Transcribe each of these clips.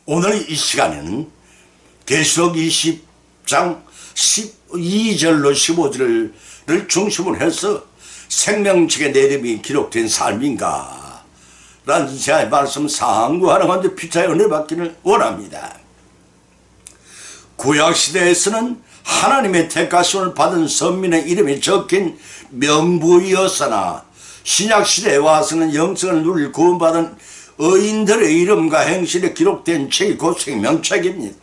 오늘 이 시간에는 계시록 20장 12절로 15절을 중심으로 해서 생명책에 내 이름이 기록된 삶인가 라는 제가 말씀 상고하는 가운데 피차의 은혜 받기를 원합니다. 구약시대에서는 하나님의 택하심을 받은 선민의 이름이 적힌 명부였으나 신약시대에 와서는 영생을 누릴 구원받은 의인들의 이름과 행실이 기록된 책이 곧 생명책입니다.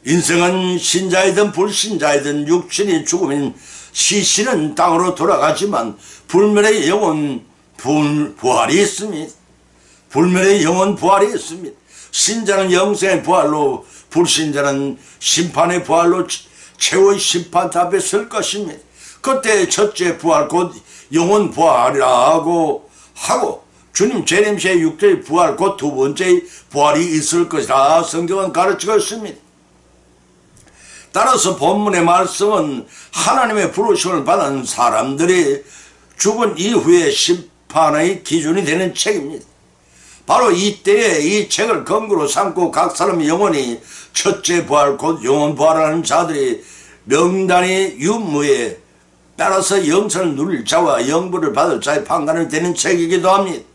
인생은 신자이든 불신자이든 육신이 죽으면 시신은 땅으로 돌아가지만 불멸의 영혼 부활이 있습니다. 불멸의 영혼 부활이 있습니다. 신자는 영생의 부활로, 불신자는 심판의 부활로 최후의 심판대 앞에 설 것입니다. 그때 첫째 부활 곧 영혼 부활이라고 하고 주님 재림시에 육체의 부활 곧 두 번째의 부활이 있을 것이라 성경은 가르치고 있습니다. 따라서 본문의 말씀은 하나님의 부르심을 받은 사람들이 죽은 이후의 심판의 기준이 되는 책입니다. 바로 이때에 이 책을 근거로 삼고 각 사람의 영혼이 첫째 부활 곧 영혼 부활하는 자들이 명단이 유무에 따라서 영생을 누릴 자와 영부를 받을 자의 판단이 되는 책이기도 합니다.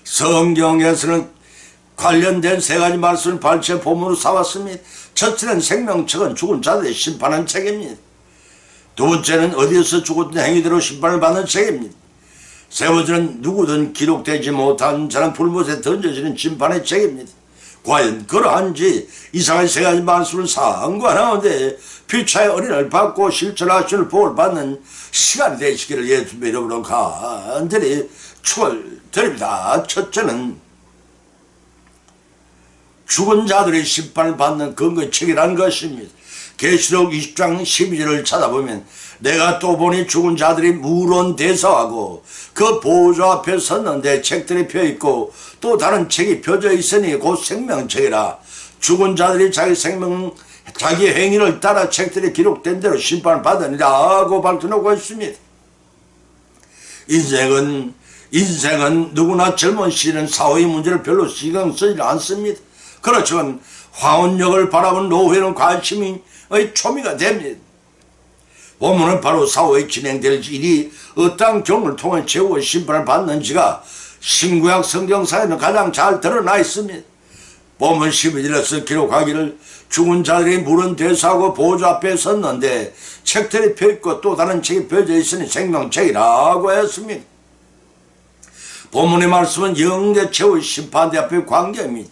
성경에서는 관련된 세 가지 말씀을 발췌 본문으로 삼았습니다. 첫째는 생명책은 죽은 자들의 심판하는 책입니다. 두 번째는 어디에서 죽었든 행위대로 심판을 받는 책입니다. 세 번째는 누구든 기록되지 못한 자는 불못에 던져지는 심판의 책입니다. 과연 그러한지 이상한 세 가지 말씀을 상고하는데 피차의 어린을 받고 실천하시는 복을 받는 시간이 되시기를 예수님의 이름으로 간절히 축원드립니다. 첫째는 죽은 자들의 심판을 받는 근거의 책이라는 것입니다. 계시록 20장 12절을 찾아보면 내가 또 보니 죽은 자들이 무론대서하고 그 보좌 앞에 섰는데 책들이 펴있고 또 다른 책이 펴져 있으니 곧 생명책이라. 죽은 자들이 자기 행위를 따라 책들이 기록된 대로 심판을 받으리라고 밝혀놓고 있습니다. 인생은 누구나 젊은 시기는 사회의 문제를 별로 신경 쓰지 않습니다. 그렇지만 화원역을 바라본 노후에는 관심의 초미가 됩니다. 본문은 바로 사후에 진행될 일이 어떠한 경우를 통해 최후의 심판을 받는지가 신구약 성경사에는 가장 잘 드러나 있습니다. 본문 12절에서 기록하기를 죽은 자들이 물은 대사하고 보좌 앞에 섰는데 책들이 펴있고 또 다른 책이 펴져 있으니 생명책이라고 했습니다. 본문의 말씀은 영대 최후의 심판대 앞의 관계입니다.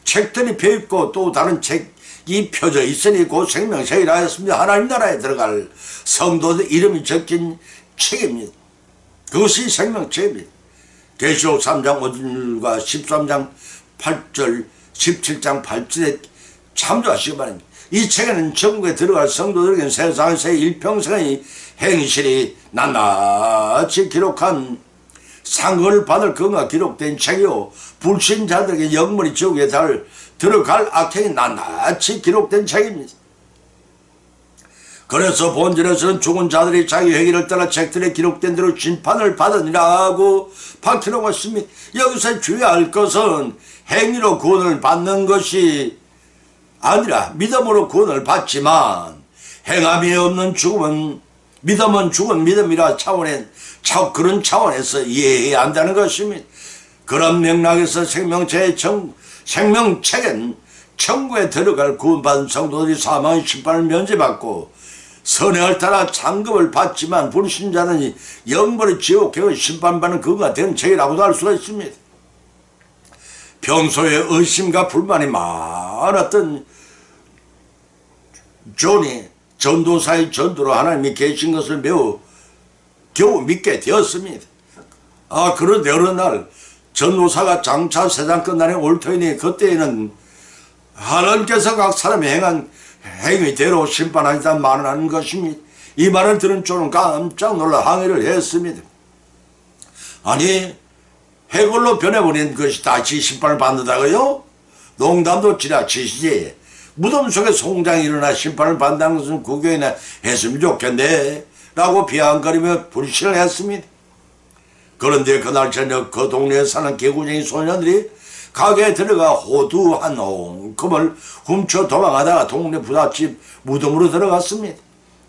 책들이 펴있고 또 다른 책이 펴져 있으니 곧 생명책이라 했습니다. 하나님 나라에 들어갈 성도들 이름이 적힌 책입니다. 그것이 생명책입니다. 계시록 3장 5절과 13장 8절 17장 8절에 참조하시기 바랍니다. 이 책에는 천국에 들어갈 성도들에게 세상에서의 일평생의 행실이 낱낱이 기록한 상을 받을 근거가 기록된 책이요 불신자들에게 영원히 지옥에 들어갈 악행이 낱낱이 기록된 책입니다. 그래서 본절에서는 죽은 자들이 자기 행위를 따라 책들에 기록된 대로 심판을 받으리라고 밝혀놓고 있습니다. 여기서 주의할 것은 행위로 구원을 받는 것이 아니라 믿음으로 구원을 받지만 행함이 없는 죽음은 믿음은 죽은 믿음이라 그런 차원에서 이해해야 한다는 것입니다. 그런 맥락에서 생명책은 천국에 들어갈 구원받은 성도들이 사망의 심판을 면제받고 선행을 따라 장급을 받지만 불신자는 영벌의 지옥행을 심판받는 그가 되는 책이라고도 할 수가 있습니다. 평소에 의심과 불만이 많았던 존이 전도사의 전도로 하나님이 계신 것을 겨우 믿게 되었습니다. 그런데 어느 날 전도사가 장차 세상 끝날에 올 터이니 그때에는 하나님께서 각 사람이 행한 행위대로 심판하시다 말하는 것입니다. 이 말을 들은 존은 깜짝 놀라 항의를 했습니다. 아니 해골로 변해버린 것이 다시 심판을 받는다고요? 농담도 지나치시지. 무덤 속에 송장이 일어나 심판을 받는다는 것은 구경이나 했으면 좋겠네 라고 비아냥거리며 불신을 했습니다. 그런데 그날 저녁 그 동네에 사는 개구쟁이 소년들이 가게에 들어가 호두 한 홍금을 훔쳐 도망하다가 동네 부잣집 무덤으로 들어갔습니다.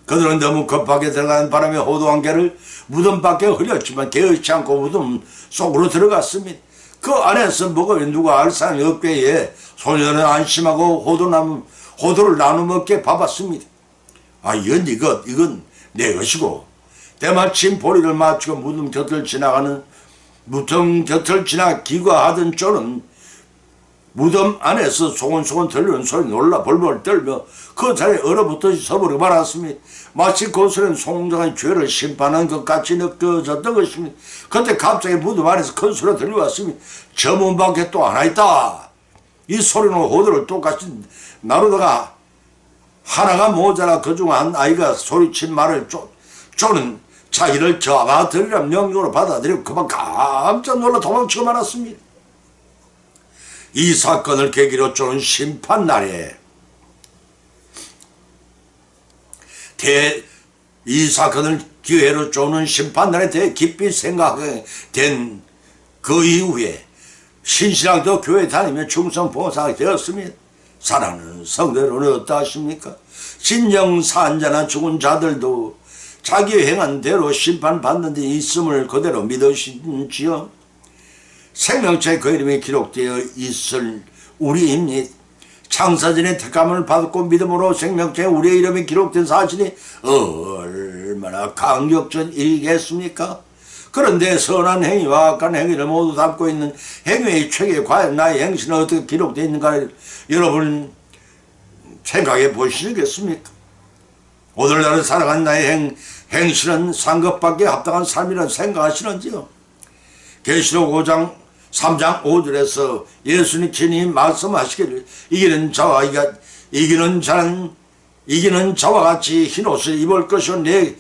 그들은 너무 급하게 들어가는 바람에 호두 한 개를 무덤 밖에 흘렸지만 개의치 않고 무덤 속으로 들어갔습니다. 그 안에서 먹으면 누가 알 사람이 없기에 소녀는 안심하고 호두를 나눠 먹게 봐봤습니다. 이건 내 것이고, 때마침 보리를 맞추고 무덤 곁을 지나 기과하던 쪼는 무덤 안에서 소곤소곤 들리는 소리 놀라 벌벌 떨며 그 자리에 얼어붙듯이 서버려 말았습니다. 마치 그 소리는 송장의 죄를 심판한 것 같이 느껴졌던 것입니다. 그때 갑자기 무덤 안에서 큰 소리가 들려왔습니다. 저 문 밖에 또 하나 있다. 이 소리는 호두를 똑같이 나누다가 하나가 모자라 그중 한 아이가 소리친 말을 쪼는 자기를 잡아들이란 명령으로 받아들이고 그만 깜짝 놀라 도망치고 말았습니다. 이 사건을 계기로 쪼는 심판날에 이 사건을 기회로 쪼는 심판날에 대해 깊이 생각하게 된 그 이후에 신신앙도 교회 다니며 충성봉사하게 되었습니다. 사랑하는 성도들은 어떠하십니까? 진정산자나 죽은 자들도 자기 행한 대로 심판받는 데 있음을 그대로 믿으시지요? 생명체에 그 이름이 기록되어 있을 우리입니다. 창사전에 택함을 받고 믿음으로 생명체에 우리의 이름이 기록된 사실이 얼마나 강력한 일이겠습니까? 그런데 선한 행위와 악한 행위를 모두 담고 있는 행위의 책에 과연 나의 행실은 어떻게 기록되어 있는가 여러분 생각해 보시겠습니까? 오늘날을 살아간 나의 행실은 상급받기에 합당한 삶이라는 생각하시는지요? 계시록 5장 3장 5절에서 예수님 친히 말씀하시기를 이기는 자와 같이 흰옷을 입을 것이요 내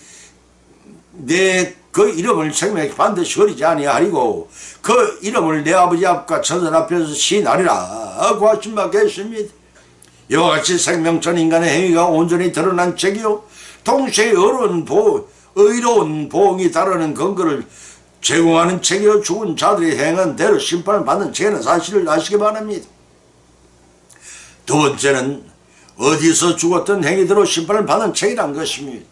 그 이름을 생명에 반드시 버리지 아니하리고 그 이름을 내 아버지 앞과 천사 앞에서 시인하리라 하고 하신 바 계십니다. 이와 같이 생명천 인간의 행위가 온전히 드러난 책이요 동시에 의로운 보응이 다루는 근거를 제공하는 책이요 죽은 자들이 행한 대로 심판을 받는 책이라는 사실을 아시기 바랍니다. 두 번째는 어디서 죽었던 행위대로 심판을 받는 책이라는 것입니다.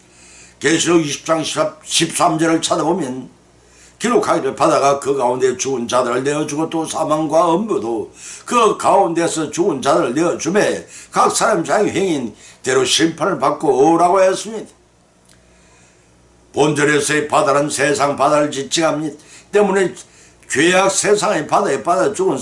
계시록 20장 13절을 찾아보면 기록하기를 바다가 그 가운데 죽은 자들을 내어주고 또 사망과 엄부도 그 가운데서 죽은 자들을 내어주매 각 사람 자기 행위대로 심판을 받고 오라고 했습니다. 본절에서의 바다는 세상 바다를 지칭합니다. 때문에 죄악 세상의 바다에 빠져 죽은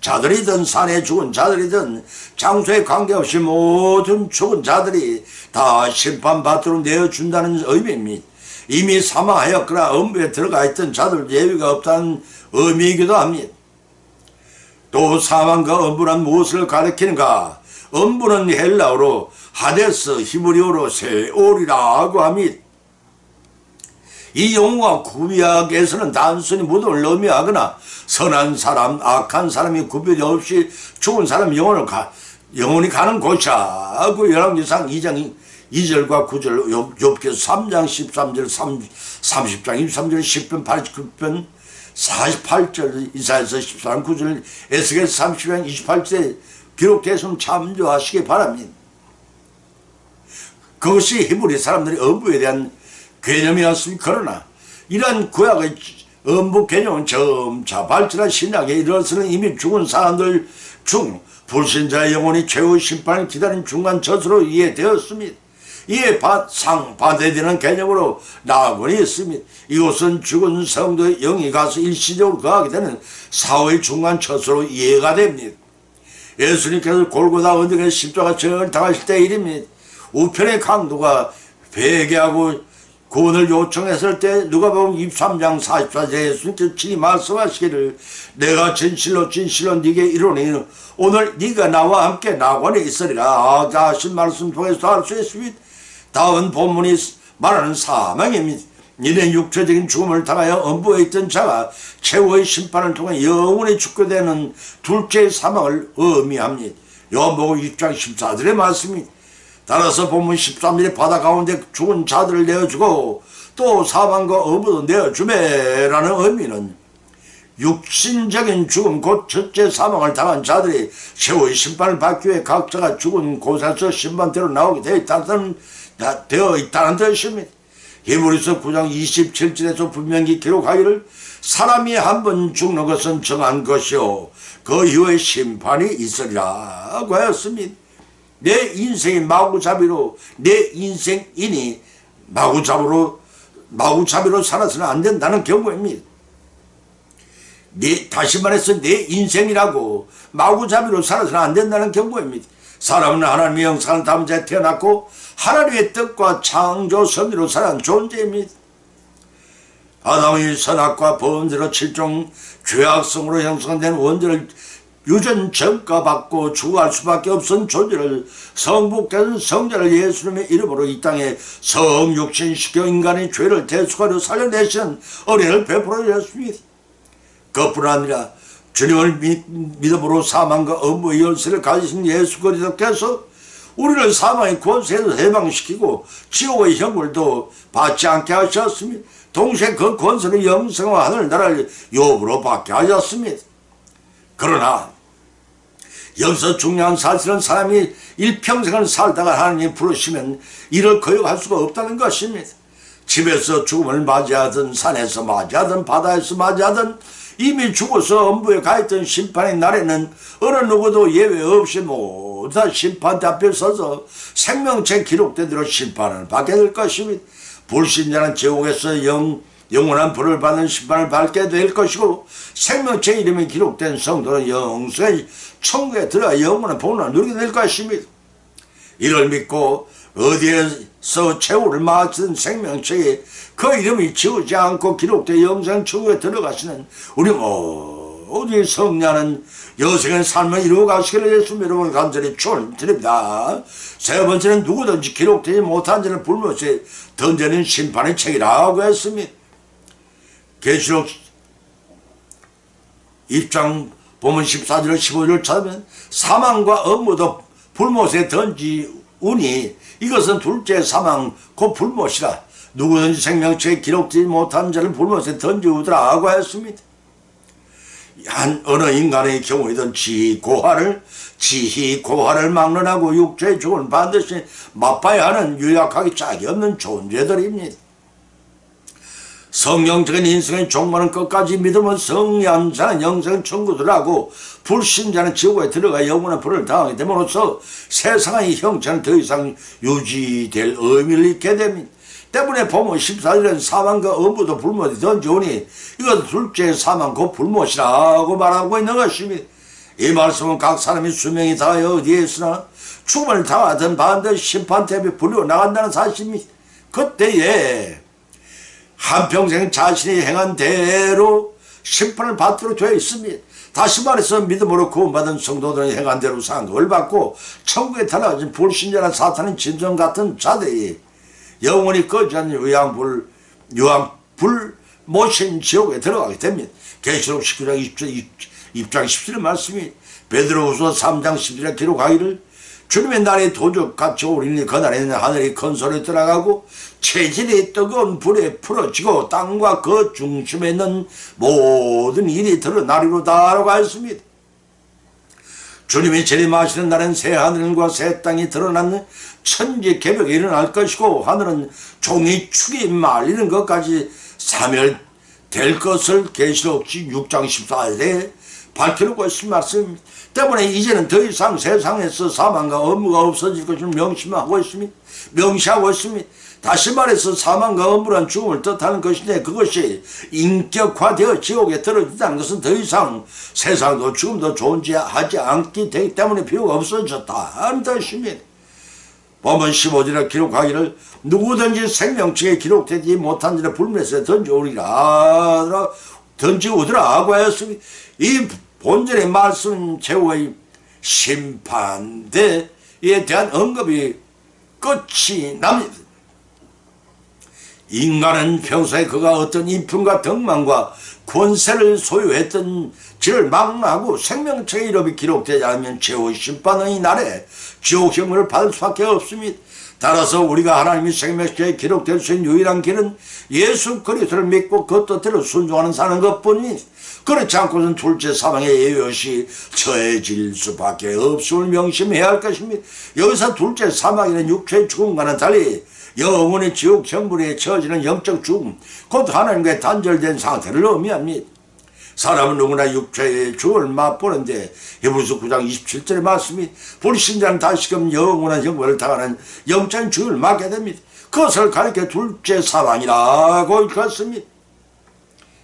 자들이든 산에 죽은 자들이든 장소에 관계없이 모든 죽은 자들이 다 심판받도록 내어준다는 의미입니다. 이미 사망하였거나 엄부에 들어가 있던 자들 예외가 없다는 의미이기도 합니다. 또 사망과 엄부란 무엇을 가리키는가? 엄부는 헬라어로 하데스, 히브리어로 세올이라고 합니다. 이 용어가 구약에서는 단순히 무덤을 의미하거나 선한 사람, 악한 사람이 구별이 없이 죽은 사람 영혼이 가는 곳이야. 그 열왕기상 2장 2절과 9절, 욥기서 3장 13절, 30장 23절, 10편 89편 48절, 이사야서 14장 9절, 에스겔서 30장 28절에 기록되었으면 참조하시기 바랍니다. 그것이 히브리 사람들이 엄부에 대한 개념이었습니다. 그러나 이러한 구약의 엄부 개념은 점차 발전한 신약에 이르러서는 이미 죽은 사람들 중 불신자의 영혼이 최후 심판을 기다린 중간 젖으로 이해되었습니다. 이에 반대되는 개념으로 나아가고 있습니다. 이곳은 죽은 성도의 영이 가서 일시적으로 거하게 되는 사후의 중간 젖으로 이해가 됩니다. 예수님께서 골고다 언덕에 십자가를 당하실 때 일입니다. 우편의 강도가 회개하고 구원을 요청했을 때 누가복음 23장 44절에 예수님께서 친히 말씀하시기를 내가 진실로 네게 이르노니 오늘 네가 나와 함께 낙원에 있으리라 하신 말씀 통해서 알 수 있습니다. 다음 본문이 말하는 사망입니다. 이는 육체적인 죽음을 당하여 엄부에 있던 자가 최후의 심판을 통해 영원히 죽게 되는 둘째의 사망을 의미합니다. 요한복음 6장 14절의 말씀입니다. 따라서 본문 13절에 바다 가운데 죽은 자들을 내어주고 또 사망과 어부도 내어주매라는 의미는 육신적인 죽음 곧 첫째 사망을 당한 자들이 최후의 심판을 받기 위해 각자가 죽은 곳에서 심판대로 나오게 되어 있다는 뜻입니다. 히브리서 9장 27절에서 분명히 기록하기를 사람이 한 번 죽는 것은 정한 것이요 그 이후에 심판이 있으리라고 하였습니다. 내 인생이 마구잡이로 내 인생인이 마구잡이로 살아서는 안 된다는 경고입니다. 다시 말해서 내 인생이라고 마구잡이로 살아서는 안 된다는 경고입니다. 사람은 하나님의 형상을 담은 자에 태어났고 하나님의 뜻과 창조 섭리로 살아난 존재입니다. 아담의 선악과 범죄로 7종 죄악성으로 형성된 원죄를 유전 전가받고 추구할 수밖에 없은 존재를 성복된 성자를 예수님의 이름으로 이 땅에 성육신시켜 인간의 죄를 대속하려 살려내시는 은혜를 베풀어 주셨습니다. 그뿐 아니라 주님을 믿음으로 사망과 업무의 열쇠를 가지신 예수 그리스도께서 우리를 사망의 권세에서 해방시키고 지옥의 형벌도 받지 않게 하셨습니다. 동시에 그 권세를 영생과 하늘나라를 요구로 받게 하셨습니다. 그러나 여기서 중요한 사실은 사람이 일평생을 살다가 하나님이 부르시면 이를 거역할 수가 없다는 것입니다. 집에서 죽음을 맞이하든 산에서 맞이하든 바다에서 맞이하든 이미 죽어서 엄부에 가있던 심판의 날에는 어느 누구도 예외 없이 모두 다 심판대 앞에 서서 생명체 기록된 대로 심판을 받게 될 것입니다. 불신자는 지옥에서 영원한 불을 받는 심판을 받게 될 것이고 생명체 이름이 기록된 성도는 영생의 천국에 들어가 영원한 복락을 누리게 될 것입니다. 이를 믿고 어디에서 최후를 마치는 생명체에 그 이름이 지우지 않고 기록된 영생 천국에 들어가시는 우리 모두의 성녀는 여생의 삶을 이루어 가시기를 예수님 이름으로 간절히 축원드립니다. 세 번째는 누구든지 기록되지 못한 자를 불못에 던져낸 심판의 책이라고 했습니다. 계시록 1장 보면 14절 15절을 찾으면 사망과 업무도 불못에 던지우니 이것은 둘째 사망 곧 불못이라 누구든지 생명체에 기록되지 못한 자를 불못에 던지우더라고 했습니다. 어느 인간의 경우에든 지희 고화를 막론하고 육체의 죽음을 반드시 맛봐야 하는 유약하기 짝이 없는 존재들입니다. 성경적인 인생의 종말은 끝까지 믿으면 성리한 자는 영생 천국들하고 불신자는 지옥에 들어가 영원한 불을 당하게 됨으로써 세상의 형체는 더 이상 유지될 의미를 잃게 됩니다. 때문에 보면 14절에는 사망과 업무도 불못에 던져오니 이것은 둘째 사망 곧 불못이라고 말하고 있는 것입니다. 이 말씀은 각 사람이 수명이 다하여 어디에 있으나 죽음을 당하든 반드시 심판대에 불려 나간다는 사실입니다. 그때에 한평생 자신이 행한 대로 심판을 받도록 되어 있습니다. 다시 말해서 믿음으로 구원받은 성도들은 행한 대로 상급을 받고 천국에 달아진 불신자나 사탄의 진정 같은 자들이 영원히 꺼지지 않는 유황불 모신 지옥에 들어가게 됩니다. 계시록 19장 20장 17절 말씀이 베드로후서 3장 10절에 기록하기를 주님의 날이 도적같이 오리니 그날에는 하늘이 큰 소리 들어가고 체질이 뜨거운 불에 풀어지고 땅과 그 중심에 있는 모든 일이 드러나리로다라고 하였습니다. 주님이 재림하시는 날엔 새 하늘과 새 땅이 드러나는 천지 개벽이 일어날 것이고 하늘은 종이 축이 말리는 것까지 사멸될 것을 계시록 6장 14절에 밝혀놓고 있는 말씀입니다. 때문에 이제는 더 이상 세상에서 사망과 업무가 없어질 것을 명시하고 있습니다. 다시 말해서 사망과 업무란 죽음을 뜻하는 것인데 그것이 인격화되어 지옥에 떨어진다는 것은 더 이상 세상도 죽음도 존재하지 않기 때문에 필요가 없어졌다는 뜻입니다. 본문 15절에 기록하기를 누구든지 생명체에 기록되지 못한 자를 불못에 던지우더라고 하였습니다. 이 본절의 말씀 최후의 심판대에 대한 언급이 끝이 납니다. 인간은 평소에 그가 어떤 인품과 덕망과 권세를 소유했던지를 망라하고 생명체의 이름이 기록되지 않으면 최후의 심판의 날에 지옥형을 받을 수밖에 없습니다. 따라서 우리가 하나님의 생명책에 기록될 수 있는 유일한 길은 예수 그리스도를 믿고 그 뜻대로 순종하는 사는 것뿐이니, 그렇지 않고는 둘째 사방의 예외없이 처해질 수밖에 없음을 명심해야 할 것입니다. 여기서 둘째 사망이라는 육체의 죽음과는 달리 영원의 지옥 형벌에 처해지는 영적 죽음, 곧 하나님과의 단절된 상태를 의미합니다. 사람은 누구나 육체의 죽음을 맛보는데 히브리서 9장 27절의 말씀이 불신자는 다시금 영원한 형벌을 당하는 영적인 죽음을 맞게 됩니다. 그것을 가리켜 둘째 사망이라고 일컫습니다.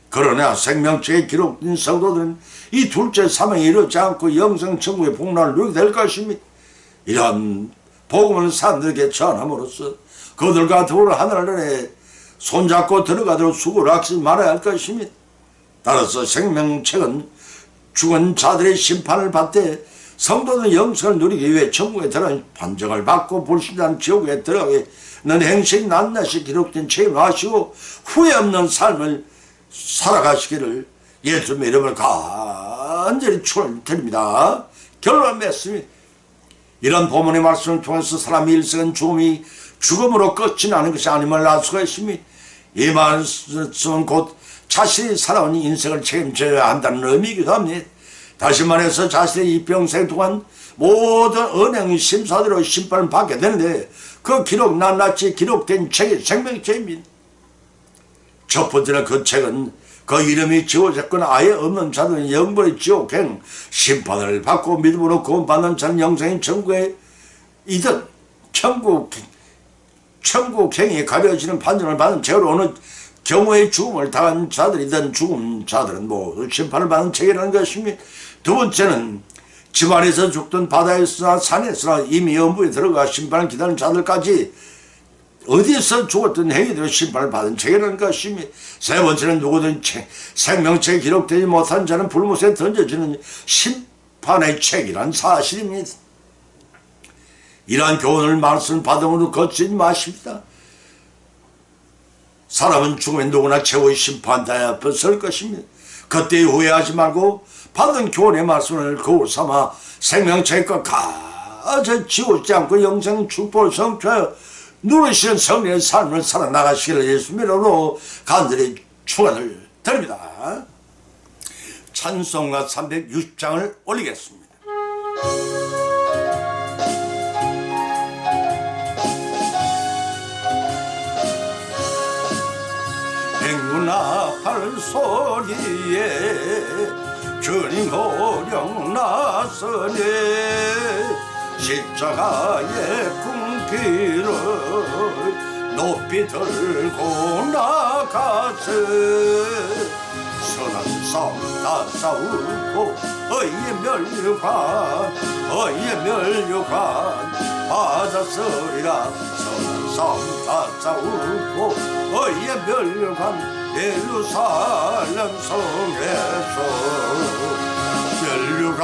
그러나 생명책에 기록된 성도들은 이 둘째 사망에 이르지 않고 영생 천국의 복락을 누리게 될 것입니다. 이러한 복음을 사람들에게 전함으로써 그들과 더불어 하늘나라에 손잡고 들어가도록 수고를 하지 말아야 할 것입니다. 따라서 생명책은 죽은 자들의 심판을 받되 성도는 영생을 누리기 위해 천국에 들어가는 판정을 받고 불신자는 지옥에 들어가는 행식이 낱낱이 기록된 책임을 하시고 후회 없는 삶을 살아가시기를 예수님의 이름을 간절히 축원드립니다. 결론 맺습니다. 이런 본문의 말씀을 통해서 사람의 일생은 죽음으로 끝이 나는 것이 아님을 알 수가 있습니다. 이 말씀은 곧 자신이 살아온 인생을 책임져야 한다는 의미이기도 합니다. 다시 말해서 자신의 이평생 동안 모든 은행의 심사대로 심판을 받게 되는데 그 기록 낱낱이 기록된 책이 생명책입니다. 첫 번째는 그 책은 그 이름이 지워졌거나 아예 없는 자들은 영벌의 지옥행 심판을 받고 믿음으로 구원받는 자는 영생인 천국에 이든 천국행이 가려지는 판정을 받은 책으로 어느 경우에 죽음을 당한 자들이든 죽은 자들은 모두 심판을 받는 책이라는 것입니다. 두 번째는 집안에서 죽든 바다에서나 산에서나 이미 영부에 들어가 심판을 기다리는 자들까지 어디서 죽었든 행위대로 심판을 받은 책이라는 것입니다. 세 번째는 누구든 생명책에 기록되지 못한 자는 불못에 던져지는 심판의 책이란 사실입니다. 이러한 교훈을 말씀 받음으로 거치지 마십니다. 사람은 죽으면 누구나 최후의 심판대에 앞에 설 것입니다. 그때 후회하지 말고 받은 교훈의 말씀을 거울 삼아 생명책의 끝까지 지우지 않고 영생 축복을 성취하여 누리시는 성령의 삶을 살아나가시기를 예수님으로 간절히 축원을 드립니다. 찬송가 360장을 올리겠습니다. 행군아 발소리에 주님 호령 나서네 십자가의 궁기를 높이 들고 나가세 선한 싸움 다 싸우고 의의 멸류관 받았으리라 선한 싸움 다 싸우고 의의 멸류관 예루살렘 성에서 멸류관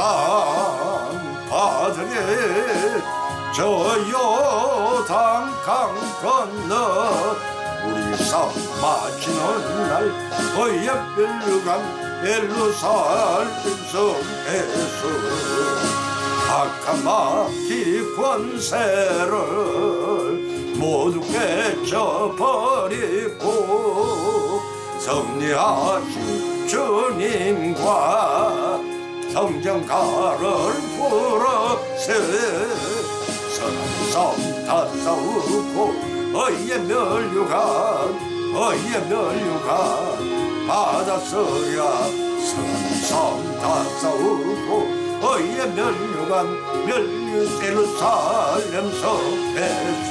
받으리 저 요단 강 건너 우리 싸움 마치는 날 의의 멸류관 예루살렘 성에서 악한 마귀 권세를 모두 깨쳐버리고 승리하신 주님과 성전가를 부르세 선한 싸움 다 싸우고 의의 멸류관 받았으랴 선한 싸움 다 싸우고 의의 멸류관 예루살렘 성에서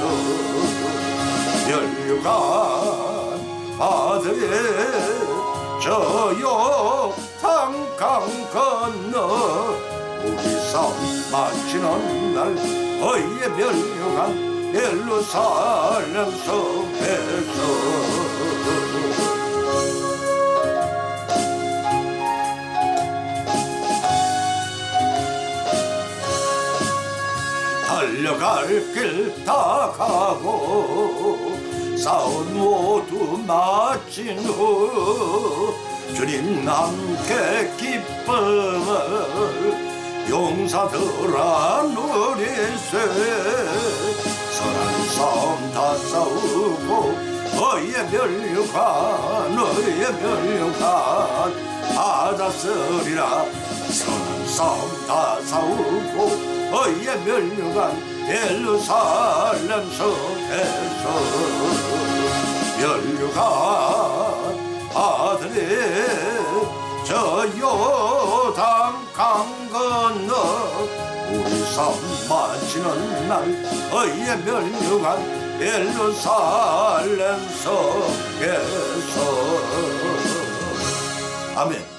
멸류관 받으리 저 요단 강 건너 우리 싸움 마치는 날 의의 멸류관 예루살렘 성에서 달려갈 길 다 가고 싸움 모두 마친 후 주님 함께 기쁨을 용사들아 누리세 선한 싸움 다 싸우고 너희의 멸류관 받았으리라. 선한 싸움 다 싸우고 너희의 멸류관 예루살렘 성에서 멸류관 아들이 저 요단 강 건너 우리 삶 마치는 날 너희의 멸류관 예루살렘 성에서. 아멘.